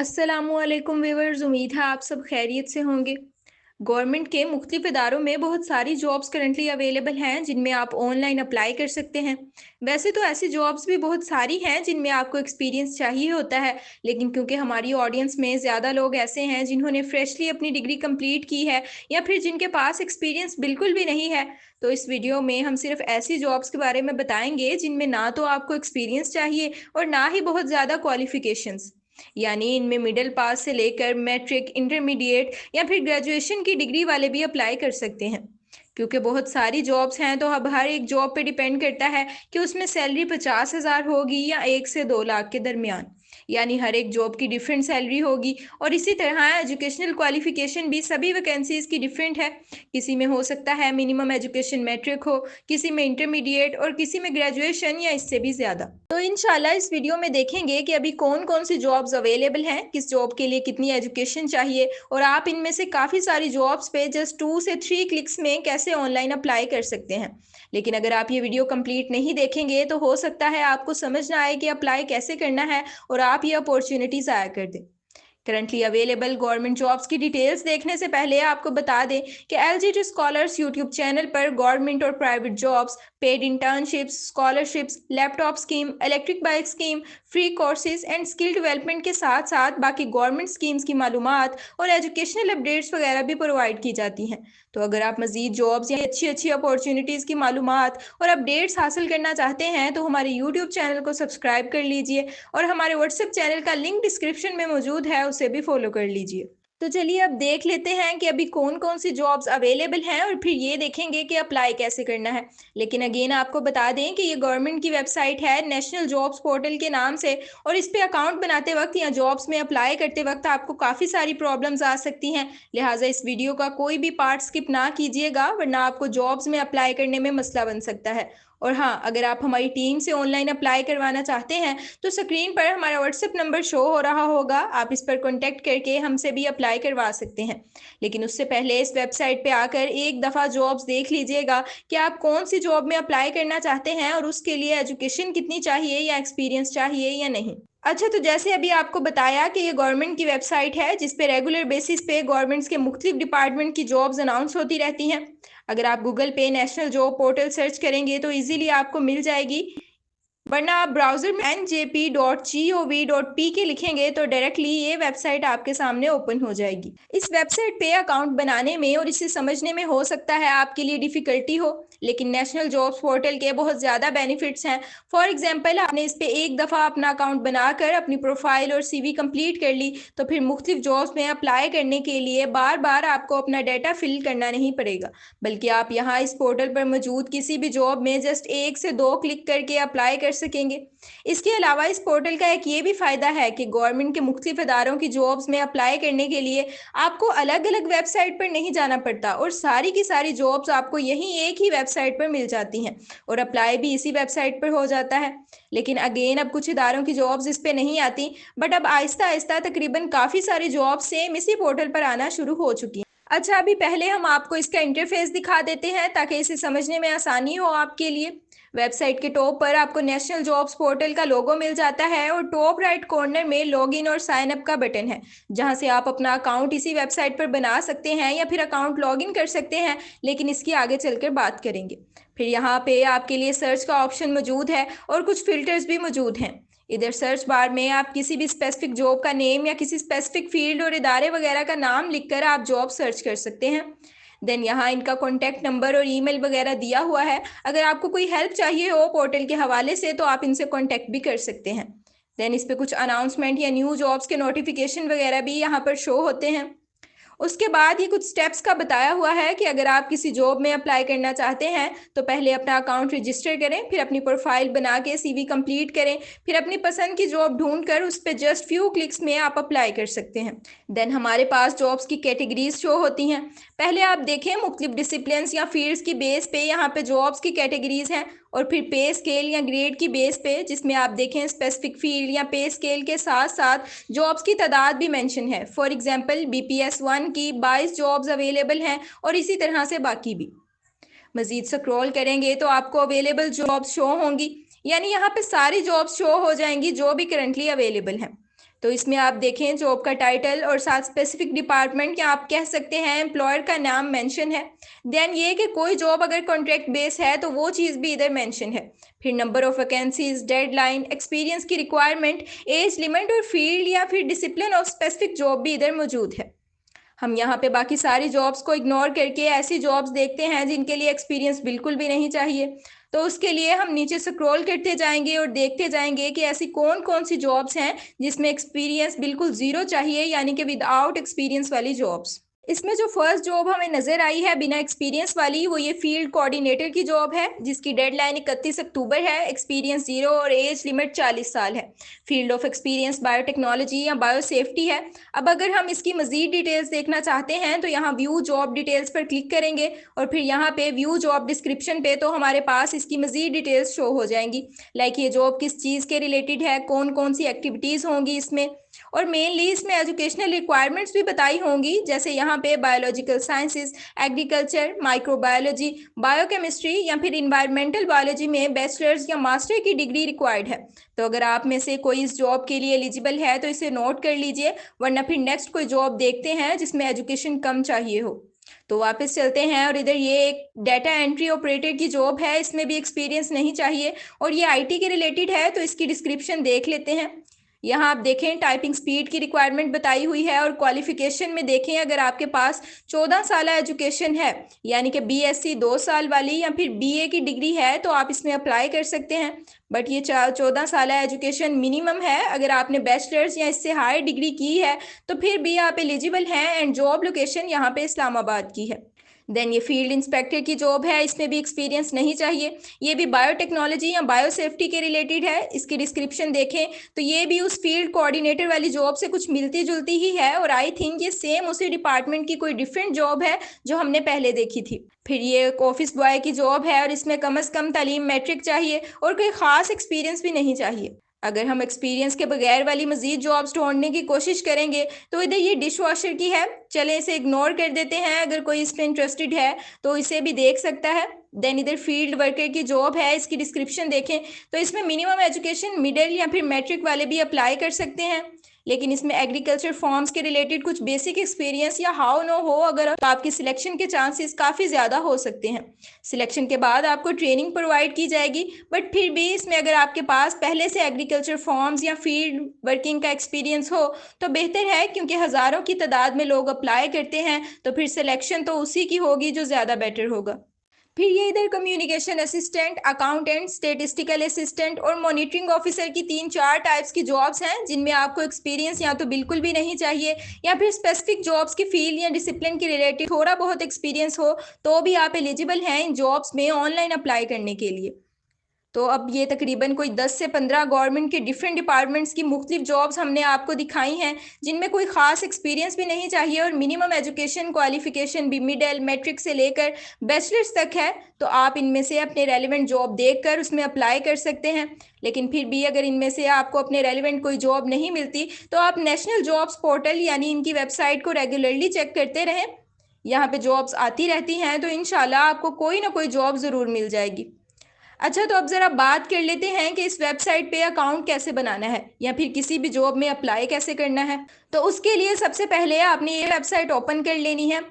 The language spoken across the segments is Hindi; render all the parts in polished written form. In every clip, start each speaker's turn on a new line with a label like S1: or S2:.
S1: अस्सलामुअलैकुम व्यूअर्स, उम्मीद है आप सब खैरियत से होंगे। गवर्नमेंट के मुख्तलिफ इदारों में बहुत सारी जॉब्स करंटली अवेलेबल हैं जिनमें आप ऑनलाइन अप्लाई कर सकते हैं। वैसे तो ऐसी जॉब्स भी बहुत सारी हैं जिनमें आपको एक्सपीरियंस चाहिए होता है, लेकिन क्योंकि हमारी ऑडियंस में ज़्यादा लोग ऐसे हैं जिन्होंने फ्रेशली अपनी डिग्री कंप्लीट की है या फिर जिनके पास एक्सपीरियंस बिल्कुल भी नहीं है, तो इस वीडियो में हम सिर्फ ऐसी जॉब्स के बारे में बताएंगे जिनमें ना तो आपको एक्सपीरियंस चाहिए और ना ही बहुत ज़्यादा क्वालिफिकेशंस। यानी इनमें मिडिल पास से लेकर मैट्रिक, इंटरमीडिएट या फिर ग्रेजुएशन की डिग्री वाले भी अप्लाई कर सकते हैं। क्योंकि बहुत सारी जॉब्स हैं तो अब हर एक जॉब पे डिपेंड करता है कि उसमें सैलरी 50,000 होगी या 1 से 2 लाख के दरमियान। यानी हर एक जॉब की डिफरेंट सैलरी होगी और इसी तरह एजुकेशनल क्वालिफिकेशन भी सभी वैकेंसीज की डिफरेंट है। किसी में हो सकता है मिनिमम एजुकेशन मैट्रिक हो, किसी में इंटरमीडिएट और किसी में ग्रेजुएशन या इससे भी ज़्यादा। तो इंशाल्लाह इस वीडियो में देखेंगे कि अभी कौन कौन सी जॉब्स अवेलेबल हैं, किस जॉब के लिए कितनी एजुकेशन चाहिए और आप इनमें से काफ़ी सारी जॉब्स पे जस्ट 2 से 3 क्लिक्स में कैसे ऑनलाइन अप्लाई कर सकते हैं। लेकिन अगर आप ये वीडियो कंप्लीट नहीं देखेंगे तो हो सकता है आपको समझ ना आए कि अप्लाई कैसे करना है और आप ये अपॉर्चुनिटी ज़ाया कर दें। करंटली अवेलेबल गवर्नमेंट जॉब्स की डिटेल्स देखने से पहले आपको बता दें कि एलजीटी स्कॉलर्स यूट्यूब चैनल पर गवर्नमेंट और private jobs, paid internships, scholarships, laptop scheme, electric bike scheme, free courses and skill development के साथ साथ बाकी गवर्नमेंट स्कीम्स की मालूमात और एजुकेशनल अपडेट्स वगैरह भी प्रोवाइड की जाती हैं। तो अगर आप मजीद जॉब्स या अच्छी अच्छी अपॉर्चुनिटीज़ की मालूमात और अपडेट्स हासिल करना चाहते हैं तो हमारे यूट्यूब चैनल को सब्सक्राइब कर लीजिए और हमारे व्हाट्सएप चैनल का लिंक डिस्क्रिप्शन में मौजूद है, उसे भी फॉलो कर लीजिए। तो चलिए अब देख लेते हैं कि अभी कौन कौन सी जॉब्स अवेलेबल हैं और फिर ये देखेंगे कि अप्लाई कैसे करना है। लेकिन अगेन आपको बता दें कि ये गवर्नमेंट की वेबसाइट है नेशनल जॉब्स पोर्टल के नाम से, और इस पे अकाउंट बनाते वक्त या जॉब्स में अप्लाई करते वक्त आपको काफ़ी सारी प्रॉब्लम्स आ सकती हैं। लिहाजा इस वीडियो का कोई भी पार्ट स्किप ना कीजिएगा, वरना आपको जॉब्स में अप्लाई करने में मसला बन सकता है। और हाँ, अगर आप हमारी टीम से ऑनलाइन अप्लाई करवाना चाहते हैं तो स्क्रीन पर हमारा व्हाट्सएप नंबर शो हो रहा होगा, आप इस पर कॉन्टैक्ट करके हमसे भी अप्लाई करवा सकते हैं। लेकिन उससे पहले इस वेबसाइट पे आकर एक दफ़ा जॉब्स देख लीजिएगा कि आप कौन सी जॉब में अप्लाई करना चाहते हैं और उसके लिए एजुकेशन कितनी चाहिए या एक्सपीरियंस चाहिए या नहीं। अच्छा, तो जैसे अभी आपको बताया कि ये गवर्नमेंट की वेबसाइट है जिस पे रेगुलर बेसिस पे गवर्नमेंट्स के मुख्तलिफ डिपार्टमेंट की जॉब्स अनाउंस होती रहती हैं। अगर आप गूगल पे नेशनल जॉब पोर्टल सर्च करेंगे तो इजीली आपको मिल जाएगी, वरना आप ब्राउज़र में njp.gov.pk लिखेंगे तो डायरेक्टली ये वेबसाइट आपके सामने ओपन हो जाएगी। इस वेबसाइट पे अकाउंट बनाने में और इसे समझने में हो सकता है आपके लिए डिफ़िकल्टी हो, लेकिन नेशनल जॉब्स पोर्टल के बहुत ज़्यादा बेनिफिट्स हैं। फॉर एग्जांपल, आपने इस पे एक दफ़ा अपना अकाउंट बनाकर अपनी प्रोफाइल और सीवी कंप्लीट कर ली तो फिर मुख्तलिफ जॉब्स में अप्लाई करने के लिए बार बार आपको अपना डाटा फिल करना नहीं पड़ेगा, बल्कि आप यहाँ इस पोर्टल पर मौजूद किसी भी जॉब में जस्ट 1 से 2 क्लिक करके अप्लाई कर सकेंगे। इसके अलावा इस पोर्टल का एक ये भी फ़ायदा है कि गवर्नमेंट के मुख्तलिफ इदारों की जॉब्स में अप्लाई करने के लिए आपको अलग अलग वेबसाइट पर नहीं जाना पड़ता और सारी की सारी जॉब्स आपको यहीं एक ही वेबसाइट पर मिल जाती हैं और अप्लाई भी इसी वेबसाइट पर हो जाता है। लेकिन अगेन अब कुछ इदारों की जॉब्स इस पर नहीं आती, बट अब आहिस्ता आहिस्ता तकरीबन काफ़ी सारी जॉब्स सेम इसी पोर्टल पर आना शुरू हो चुकी हैं। अच्छा, अभी पहले हम आपको इसका इंटरफेस दिखा देते हैं ताकि इसे समझने में आसानी हो आपके लिए। वेबसाइट के टॉप पर आपको नेशनल जॉब्स पोर्टल का लोगो मिल जाता है और टॉप राइट कॉर्नर में लॉगिन और साइन अप का बटन है, जहां से आप अपना अकाउंट इसी वेबसाइट पर बना सकते हैं या फिर अकाउंट लॉगिन कर सकते हैं, लेकिन इसकी आगे चलकर बात करेंगे। फिर यहाँ पे आपके लिए सर्च का ऑप्शन मौजूद है और कुछ फिल्टर्स भी मौजूद हैं। इधर सर्च बार में आप किसी भी स्पेसिफिक जॉब का नेम या किसी स्पेसिफिक फील्ड और इदारे वगैरह का नाम लिखकर आप जॉब सर्च कर सकते हैं। देन यहाँ इनका कॉन्टैक्ट नंबर और ईमेल वगैरह दिया हुआ है। अगर आपको कोई हेल्प चाहिए हो पोर्टल के हवाले से तो आप इनसे कॉन्टैक्ट भी कर सकते हैं। देन इस पे कुछ अनाउंसमेंट या न्यू जॉब्स के नोटिफिकेशन वगैरह भी यहाँ पर शो होते हैं। उसके बाद ये कुछ स्टेप्स का बताया हुआ है कि अगर आप किसी जॉब में अप्लाई करना चाहते हैं तो पहले अपना अकाउंट रजिस्टर करें, फिर अपनी प्रोफाइल बना के सीवी कंप्लीट करें, फिर अपनी पसंद की जॉब ढूंढकर उस पर जस्ट फ्यू क्लिक्स में आप अप्लाई कर सकते हैं। देन हमारे पास जॉब्स की कैटेगरीज शो होती हैं। पहले आप देखें मुख्तलिफ डिसिप्लिन्स या फील्ड्स की बेस पे यहाँ पे जॉब्स की कैटेगरीज हैं, और फिर पे स्केल या ग्रेड की बेस पे जिसमें आप देखें स्पेसिफिक फील्ड या पे स्केल के साथ साथ जॉब्स की तादाद भी मेंशन है। फॉर एग्जांपल BPS 1 की 22 जॉब्स अवेलेबल हैं और इसी तरह से बाकी भी। मजीद स्क्रॉल करेंगे तो आपको अवेलेबल जॉब्स शो होंगी, यानी यहाँ पे सारी जॉब्स शो हो जाएंगी जो भी करंटली अवेलेबल हैं। तो इसमें आप देखें जॉब का टाइटल और साथ स्पेसिफिक डिपार्टमेंट या आप कह सकते हैं एम्प्लॉयर का नाम मेंशन है। देन ये कि कोई जॉब अगर कॉन्ट्रैक्ट बेस है तो वो चीज़ भी इधर मेंशन है। फिर number of vacancies, deadline, experience की रिक्वायरमेंट, एज लिमिट और फील्ड या फिर डिसिप्लिन ऑफ स्पेसिफिक जॉब भी इधर मौजूद है। हम यहाँ पे बाकी सारी जॉब्स को इग्नोर करके ऐसी जॉब्स देखते हैं जिनके लिए एक्सपीरियंस बिल्कुल भी नहीं चाहिए। तो उसके लिए हम नीचे स्क्रॉल करते जाएंगे और देखते जाएंगे कि ऐसी कौन कौन सी जॉब्स हैं जिसमें एक्सपीरियंस बिल्कुल ज़ीरो चाहिए, यानी कि विदाउट एक्सपीरियंस वाली जॉब्स। इसमें जो फर्स्ट जॉब हमें नज़र आई है बिना एक्सपीरियंस वाली, वो ये फील्ड कोऑर्डिनेटर की जॉब है जिसकी डेडलाइन 31 अक्टूबर है। एक्सपीरियंस जीरो और एज लिमिट 40 साल है। फील्ड ऑफ एक्सपीरियंस बायोटेक्नोलॉजी या बायो सेफ्टी है। अब अगर हम इसकी मजीद डिटेल्स देखना चाहते हैं तो यहाँ व्यू जॉब डिटेल्स पर क्लिक करेंगे और फिर यहाँ पे व्यू जॉब डिस्क्रिप्शन पे तो हमारे पास इसकी मजीद डिटेल्स शो हो जाएंगी। लाइक ये जॉब किस चीज़ के रिलेटेड है, कौन कौन सी एक्टिविटीज़ होंगी इसमें, और मेनली इसमें एजुकेशनल रिक्वायरमेंट्स भी बताई होंगी। जैसे यहाँ पे biological sciences, agriculture, microbiology, biochemistry या फिर इन्वायरमेंटल बायोलॉजी में बैचलर्स या मास्टर की डिग्री रिक्वायर्ड है। तो अगर आप में से कोई इस जॉब के लिए एलिजिबल है तो इसे नोट कर लीजिए, वरना फिर नेक्स्ट कोई जॉब देखते हैं जिसमें एजुकेशन कम चाहिए हो। तो वापस चलते हैं और इधर ये एक डाटा एंट्री ऑपरेटर की जॉब है, इसमें भी एक्सपीरियंस नहीं चाहिए और ये आईटी के रिलेटेड है। तो इसकी डिस्क्रिप्शन देख लेते हैं। यहाँ आप देखें टाइपिंग स्पीड की रिक्वायरमेंट बताई हुई है और क्वालिफिकेशन में देखें अगर आपके पास 14 साल एजुकेशन है, यानी कि बीएससी 2 साल वाली या फिर बीए की डिग्री है, तो आप इसमें अप्लाई कर सकते हैं। बट ये 14 साल एजुकेशन मिनिमम है। अगर आपने बैचलर्स या इससे हायर डिग्री की है तो फिर भी आप एलिजिबल हैं एंड जॉब लोकेशन यहाँ पे इस्लामाबाद की है। देन ये फील्ड इंस्पेक्टर की जॉब है, इसमें भी एक्सपीरियंस नहीं चाहिए। ये भी बायोटेक्नोलॉजी या बायो सेफ्टी के रिलेटेड है। इसकी डिस्क्रिप्शन देखें तो ये भी उस फील्ड कोऑर्डिनेटर वाली जॉब से कुछ मिलती जुलती ही है और आई थिंक ये सेम उसी डिपार्टमेंट की कोई डिफरेंट जॉब है जो हमने पहले देखी थी। फिर ये एक ऑफिस बॉय की जॉब है और इसमें कम से कम तालीम मैट्रिक चाहिए और कोई ख़ास एक्सपीरियंस भी नहीं चाहिए। अगर हम एक्सपीरियंस के बगैर वाली मजीद जॉब्स ढूंढने की कोशिश करेंगे तो इधर ये डिश वॉशर की है, चले इसे इग्नोर कर देते हैं। अगर कोई इस पर इंटरेस्टेड है तो इसे भी देख सकता है। देन इधर फील्ड वर्कर की जॉब है, इसकी डिस्क्रिप्शन देखें तो इसमें मिनिमम एजुकेशन मिडिल या फिर मैट्रिक वाले भी अप्लाई कर सकते हैं, लेकिन इसमें एग्रीकल्चर फॉर्म्स के रिलेटेड कुछ बेसिक एक्सपीरियंस या हाउ नो हो अगर तो आपकी सिलेक्शन के चांसेस काफ़ी ज़्यादा हो सकते हैं। सिलेक्शन के बाद आपको ट्रेनिंग प्रोवाइड की जाएगी, बट फिर भी इसमें अगर आपके पास पहले से एग्रीकल्चर फॉर्म्स या फील्ड वर्किंग का एक्सपीरियंस हो तो बेहतर है, क्योंकि हज़ारों की तादाद में लोग अप्लाई करते हैं तो फिर सिलेक्शन तो उसी की होगी जो ज़्यादा बेटर होगा। फिर ये इधर communication assistant, accountant, statistical assistant और मॉनिटरिंग ऑफिसर की 3-4 टाइप्स की जॉब्स हैं जिनमें आपको एक्सपीरियंस या तो बिल्कुल भी नहीं चाहिए या फिर स्पेसिफिक जॉब्स की फील्ड या डिसिप्लिन के रिलेटेड थोड़ा बहुत एक्सपीरियंस हो तो भी आप एलिजिबल हैं इन जॉब्स में ऑनलाइन अप्लाई करने के लिए। तो अब ये तकरीबन कोई 10 से 15 गवर्नमेंट के डिफरेंट डिपार्टमेंट्स की मुख्तलिफ जॉब्स हमने आपको दिखाई हैं जिनमें कोई ख़ास एक्सपीरियंस भी नहीं चाहिए और मिनिमम एजुकेशन क्वालिफिकेशन भी मिडिल मैट्रिक से लेकर बैचलर्स तक है। तो आप इनमें से अपने रेलिवेंट जॉब देखकर उसमें अप्लाई कर सकते हैं। लेकिन फिर भी अगर इनमें से आपको अपने रेलिवेंट कोई जॉब नहीं मिलती तो आप नेशनल जॉब्स पोर्टल यानी इनकी वेबसाइट को रेगुलरली चेक करते रहें। यहाँ पे जॉब्स आती रहती हैं तो इंशाल्लाह आपको कोई ना कोई जॉब ज़रूर मिल जाएगी। अच्छा, तो अब ज़रा बात कर लेते हैं कि इस वेबसाइट पे अकाउंट कैसे बनाना है या फिर किसी भी जॉब में अप्लाई कैसे करना है। तो उसके लिए सबसे पहले आपने ये वेबसाइट ओपन कर लेनी है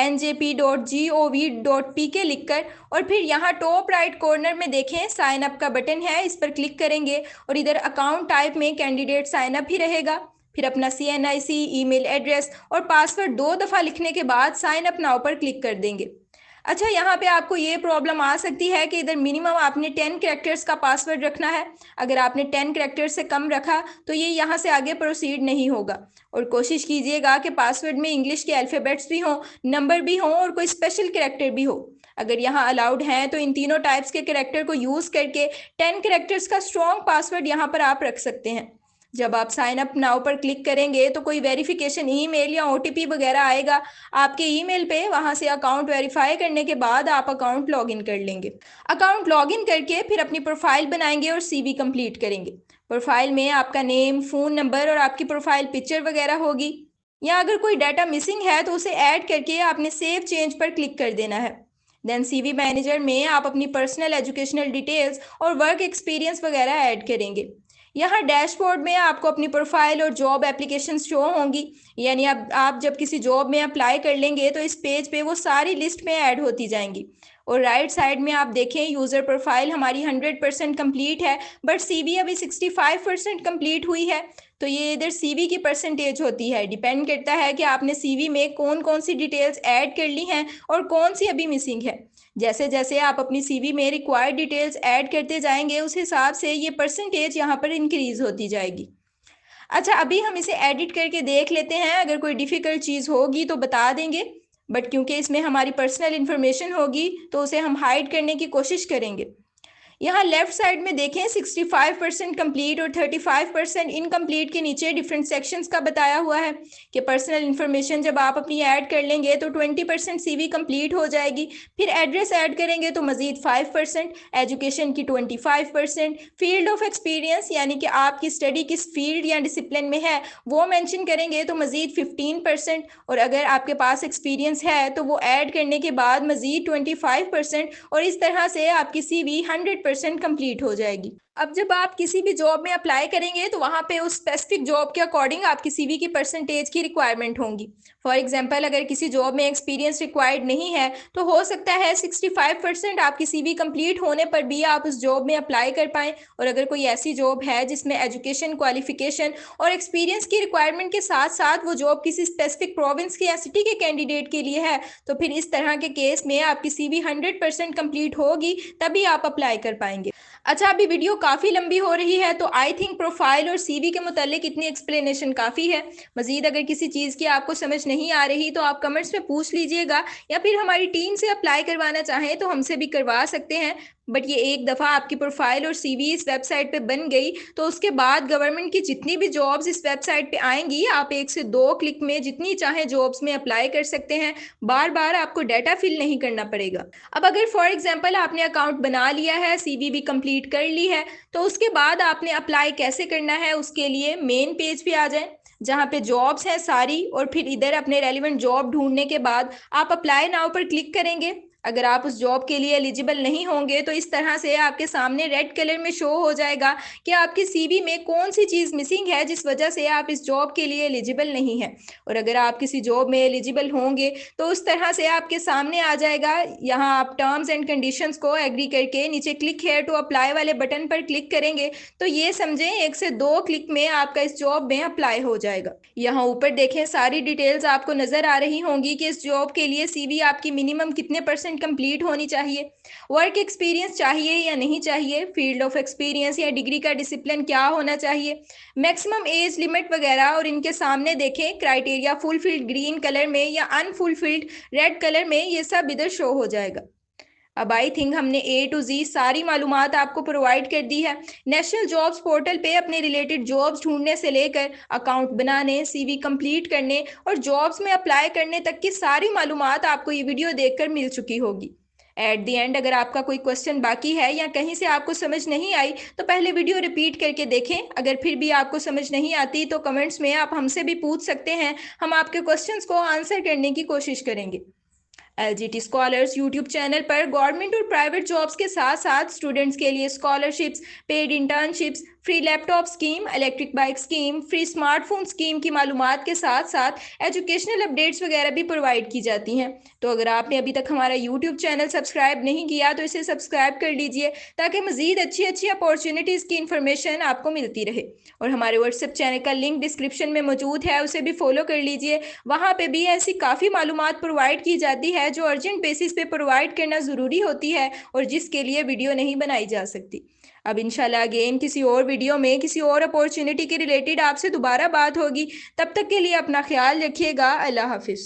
S1: njp.gov.pk लिखकर, और फिर यहाँ टॉप राइट कॉर्नर में देखें साइन अप का बटन है, इस पर क्लिक करेंगे और इधर अकाउंट टाइप में कैंडिडेट साइन अप ही रहेगा। फिर अपना CNIC, ईमेल एड्रेस और पासवर्ड 2 दफ़ा लिखने के बाद साइन अप नाउ पर क्लिक कर देंगे। अच्छा, यहाँ पे आपको ये प्रॉब्लम आ सकती है कि इधर मिनिमम आपने 10 कैरेक्टर्स का पासवर्ड रखना है। अगर आपने 10 कैरेक्टर्स से कम रखा तो ये यहाँ से आगे प्रोसीड नहीं होगा। और कोशिश कीजिएगा कि पासवर्ड में इंग्लिश के अल्फ़ाबेट्स भी हों, नंबर भी हों और कोई स्पेशल कैरेक्टर भी हो। अगर यहाँ अलाउड हैं तो इन तीनों टाइप्स के कैरेक्टर को यूज़ करके 10 कैरेक्टर्स का स्ट्रॉन्ग पासवर्ड यहाँ पर आप रख सकते हैं। जब आप साइन अप नाउ पर क्लिक करेंगे तो कोई वेरिफिकेशन ईमेल या OTP वगैरह आएगा आपके ईमेल पे। वहां से अकाउंट वेरीफाई करने के बाद आप अकाउंट लॉगिन कर लेंगे। अकाउंट लॉगिन करके फिर अपनी प्रोफाइल बनाएंगे और CV कंप्लीट करेंगे। प्रोफाइल में आपका नेम, फ़ोन नंबर और आपकी प्रोफाइल पिक्चर वगैरह होगी, या अगर कोई डाटा मिसिंग है तो उसे ऐड करके आपने सेव चेंज पर क्लिक कर देना है। देन CV मैनेजर में आप अपनी पर्सनल एजुकेशनल डिटेल्स और वर्क एक्सपीरियंस वगैरह ऐड करेंगे। यहाँ डैशबोर्ड में आपको अपनी प्रोफाइल और जॉब एप्लीकेशन शो होंगी। यानी आप जब किसी जॉब में अप्लाई कर लेंगे तो इस पेज पे वो सारी लिस्ट में ऐड होती जाएंगी। और राइट साइड में आप देखें यूज़र प्रोफाइल हमारी 100% कंप्लीट है, बट सीवी अभी 65% कंप्लीट हुई है। तो ये इधर सीवी की परसेंटेज होती है, डिपेंड करता है कि आपने सीवी में कौन कौन सी डिटेल्स ऐड कर ली हैं और कौन सी अभी मिसिंग है। जैसे जैसे आप अपनी सीवी में रिक्वायर्ड डिटेल्स ऐड करते जाएंगे उस हिसाब से ये परसेंटेज यहाँ पर इंक्रीज होती जाएगी। अच्छा, अभी हम इसे एडिट करके देख लेते हैं, अगर कोई डिफ़िकल्ट चीज़ होगी तो बता देंगे, बट क्योंकि इसमें हमारी पर्सनल इन्फॉर्मेशन होगी तो उसे हम हाइड करने की कोशिश करेंगे। यहाँ लेफ्ट साइड में देखें 65% कंप्लीट और 35% इनकम्प्लीट के नीचे डिफरेंट सेक्शंस का बताया हुआ है कि पर्सनल इन्फॉर्मेशन जब आप अपनी ऐड कर लेंगे तो 20% सीवी कंप्लीट हो जाएगी। फिर एड्रेस ऐड करेंगे तो मज़ीद 5%, एजुकेशन की 25%, फील्ड ऑफ एक्सपीरियंस यानी कि आपकी स्टडी किस फील्ड या डिसिप्लिन में है वो मेंशन करेंगे तो मज़ीद 15%, और अगर आपके पास एक्सपीरियंस है तो वो ऐड करने के बाद मज़ीद 25%, और इस तरह से आपकी सीवी 100% कंप्लीट हो जाएगी। अब जब आप किसी भी जॉब में अप्लाई करेंगे तो वहाँ पे उस स्पेसिफिक जॉब के अकॉर्डिंग आपकी सीवी की परसेंटेज की रिक्वायरमेंट होंगी। फॉर एग्जांपल, अगर किसी जॉब में एक्सपीरियंस रिक्वायर्ड नहीं है तो हो सकता है 65% आपकी सीवी कंप्लीट होने पर भी आप उस जॉब में अप्लाई कर पाएँ। और अगर कोई ऐसी जॉब है जिसमें एजुकेशन, क्वालिफिकेशन और एक्सपीरियंस की रिक्वायरमेंट के साथ साथ वो जॉब किसी स्पेसिफिक प्रोविंस की या सिटी के कैंडिडेट के लिए है, तो फिर इस तरह के केस में आपकी सीवी 100% कंप्लीट होगी, तभी आप अप्लाई कर पाएंगे। अच्छा, अभी वीडियो काफ़ी लंबी हो रही है तो आई थिंक प्रोफाइल और सीवी के मुतालिक इतनी एक्सप्लेनेशन काफ़ी है। मज़ीद अगर किसी चीज़ की आपको समझ नहीं आ रही तो आप कमेंट्स में पूछ लीजिएगा, या फिर हमारी टीम से अप्लाई करवाना चाहें तो हमसे भी करवा सकते हैं। बट ये एक दफ़ा आपकी प्रोफाइल और सीवी इस वेबसाइट पे बन गई तो उसके बाद गवर्नमेंट की जितनी भी जॉब्स इस वेबसाइट पे आएंगी आप 1 से 2 क्लिक में जितनी चाहें जॉब्स में अप्लाई कर सकते हैं। बार बार आपको डाटा फिल नहीं करना पड़ेगा। अब अगर फॉर एग्जांपल आपने अकाउंट बना लिया है, सीवी भी कंप्लीट कर ली है, तो उसके बाद आपने अप्लाई कैसे करना है उसके लिए मेन पेज पे आ जाएं जहाँ पे जॉब्स हैं सारी, और फिर इधर अपने रेलिवेंट जॉब ढूंढने के बाद आप अप्लाई नाउ पर क्लिक करेंगे। अगर आप उस जॉब के लिए एलिजिबल नहीं होंगे तो इस तरह से आपके सामने रेड कलर में शो हो जाएगा कि आपकी सीवी में कौन सी चीज़ मिसिंग है जिस वजह से आप इस जॉब के लिए एलिजिबल नहीं हैं। और अगर आप किसी जॉब में एलिजिबल होंगे तो उस तरह से आपके सामने आ जाएगा। यहाँ आप टर्म्स एंड कंडीशंस को एग्री करके नीचे क्लिक हेयर टू अप्लाई वाले बटन पर क्लिक करेंगे तो ये समझें 1 से 2 क्लिक में आपका इस जॉब में अप्लाई हो जाएगा। यहाँ ऊपर देखें सारी डिटेल्स आपको नजर आ रही होंगी कि इस जॉब के लिए सीवी आपकी मिनिमम कितने % कंप्लीट होनी चाहिए, वर्क एक्सपीरियंस चाहिए या नहीं चाहिए, फील्ड ऑफ एक्सपीरियंस या डिग्री का डिसिप्लिन क्या होना चाहिए, मैक्सिमम एज लिमिट वगैरह। और इनके सामने देखें क्राइटेरिया फुलफिल्ड ग्रीन कलर में या अनफुलफिल्ड रेड कलर में, ये सब इधर शो हो जाएगा। अब आई थिंक हमने A to Z सारी मालूमात आपको प्रोवाइड कर दी है। नेशनल जॉब्स पोर्टल पे अपने रिलेटेड जॉब्स ढूंढने से लेकर अकाउंट बनाने, सीवी कंप्लीट करने और जॉब्स में अप्लाई करने तक की सारी मालूमात आपको ये वीडियो देखकर मिल चुकी होगी। एट दी एंड अगर आपका कोई क्वेश्चन बाकी है या कहीं से आपको समझ नहीं आई तो पहले वीडियो रिपीट करके देखें। अगर फिर भी आपको समझ नहीं आती तो कमेंट्स में आप हमसे भी पूछ सकते हैं, हम आपके क्वेश्चंस को आंसर करने की कोशिश करेंगे। LGT स्कॉलर्स यूट्यूब चैनल पर गवर्नमेंट और प्राइवेट जॉब्स के साथ साथ स्टूडेंट्स के लिए scholarships, paid internships, free laptop scheme, electric bike scheme, free smartphone scheme की मालूमात के साथ साथ एजुकेशनल अपडेट्स वगैरह भी प्रोवाइड की जाती हैं। तो अगर आपने अभी तक हमारा यूट्यूब चैनल सब्सक्राइब नहीं किया तो इसे सब्सक्राइब कर लीजिए ताकि मज़ीद अच्छी अच्छी अपॉर्चुनिटीज़ की इन्फॉर्मेशन आपको मिलती रहे। और हमारे व्हाट्सएप चैनल का लिंक डिस्क्रिप्शन में मौजूद है, उसे भी फॉलो कर लीजिए। वहाँ पे भी ऐसी काफ़ी मालूमात प्रोवाइड की जाती है जो अर्जेंट बेसिस पे प्रोवाइड करना ज़रूरी होती है और जिसके लिए वीडियो नहीं बनाई जा सकती। अब इंशाल्लाह अगेन किसी और वीडियो में किसी और अपॉर्चुनिटी के रिलेटेड आपसे दोबारा बात होगी। तब तक के लिए अपना ख्याल रखिएगा। अल्लाह हाफिज़।